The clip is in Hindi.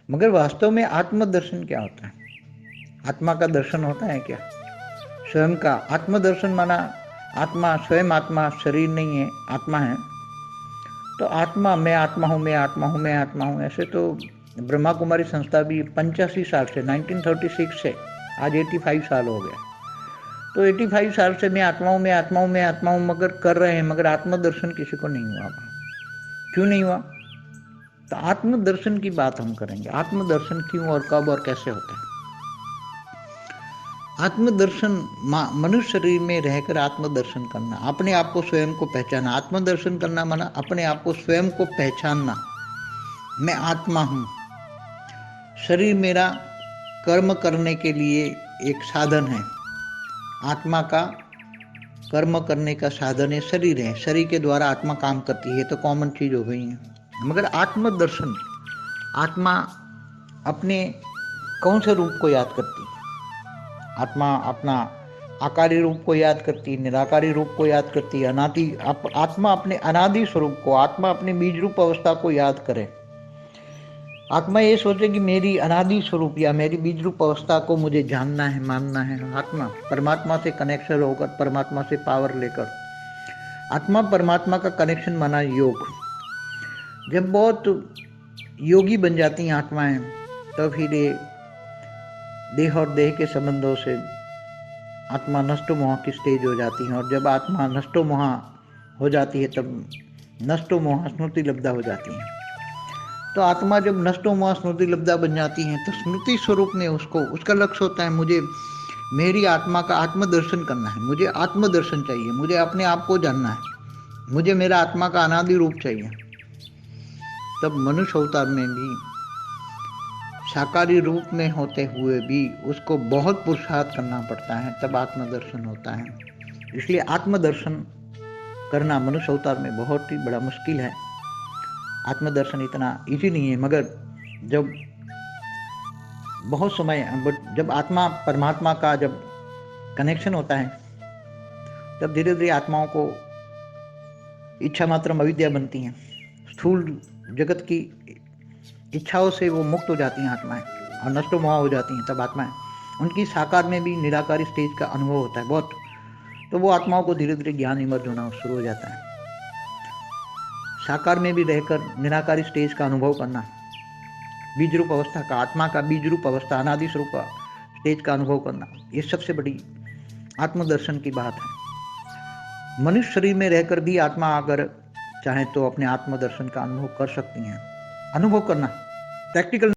मगर वास्तव में आत्मदर्शन क्या होता है? आत्मा का दर्शन होता है क्या? स्वयं का आत्मदर्शन माना आत्मा स्वयं आत्मा शरीर नहीं है, आत्मा है। तो आत्मा मैं आत्मा हूँ, मैं आत्मा हूँ, मैं आत्मा हूँ, ऐसे तो ब्रह्मा कुमारी संस्था भी 85 साल से 1936 से आज 85 साल हो गया। तो 85 साल से मैं आत्मा हूँ, मैं आत्मा हूँ, मैं आत्मा हूँ मगर कर रहे हैं, मगर आत्मदर्शन किसी को नहीं हुआ। क्यों नहीं हुआ? तो आत्मदर्शन की बात हम करेंगे। आत्मदर्शन क्यों और कब और कैसे होता है? आत्मदर्शन मनुष्य शरीर में रहकर आत्मदर्शन करना, अपने आप को स्वयं को पहचाना। आत्मदर्शन करना माना अपने आप को स्वयं को पहचानना। मैं आत्मा हूँ, शरीर मेरा कर्म करने के लिए एक साधन है। आत्मा का कर्म करने का साधन है, शरीर है। शरीर के द्वारा आत्मा काम करती है, तो कॉमन चीज हो गई है। मगर आत्मदर्शन, आत्मा अपने कौन से रूप को याद करती है? आत्मा अपना आकारी रूप को याद करती है, निराकारी रूप को याद करती है, आत्मा अपने अनादि स्वरूप को, आत्मा अपने बीज रूप अवस्था को याद करे। आत्मा ये सोचे कि मेरी अनादि स्वरूप या मेरी बीज रूप अवस्था को मुझे जानना है, मानना है। आत्मा परमात्मा से कनेक्शन होकर, परमात्मा से पावर लेकर, आत्मा परमात्मा का कनेक्शन माना योग। जब बहुत योगी बन जाती हैं आत्माएं, तो फिर ये देह और देह के संबंधों से आत्मा नष्टो मोह की स्टेज हो जाती है। और जब आत्मा नष्टो मोह हो जाती है, तब नष्टो मोह स्मृति लब्धा हो जाती है। तो आत्मा जब नष्टो मोह स्मृति लब्धा बन जाती है, तो स्मृति स्वरूप में उसका लक्ष्य होता है, मुझे मेरी आत्मा का आत्मदर्शन करना है, मुझे आत्मदर्शन चाहिए, मुझे अपने आप को जानना है, मुझे मेरा आत्मा का अनादि रूप चाहिए। तब मनुष्य अवतार में भी साकारी रूप में होते हुए भी उसको बहुत पुरुषार्थ करना पड़ता है, तब आत्मदर्शन होता है। इसलिए आत्मदर्शन करना मनुष्य अवतार में बहुत ही बड़ा मुश्किल है। आत्मदर्शन इतना इजी नहीं है, मगर जब बहुत समय जब आत्मा परमात्मा का जब कनेक्शन होता है, तब धीरे धीरे आत्माओं को इच्छा मात्रम अविद्या बनती हैं। स्थूल जगत की इच्छाओं से वो मुक्त हो जाती हैं आत्माएं, और नष्टो मोह हो जाती हैं। तब आत्माएं, उनकी साकार में भी निराकारी स्टेज का अनुभव होता है बहुत। तो वो आत्माओं को धीरे धीरे ज्ञान इमर्ज होना शुरू हो जाता है। साकार में भी रहकर निराकारी स्टेज का अनुभव करना, बीज रूप अवस्था का, आत्मा का बीज रूप अवस्था, अनादि स्वरूप का स्टेज का अनुभव करना, ये सबसे बड़ी आत्मदर्शन की बात है। मनुष्य शरीर में रहकर भी आत्मा अगर चाहे तो अपने आत्मदर्शन का अनुभव कर सकती हैं। अनुभव करना प्रैक्टिकल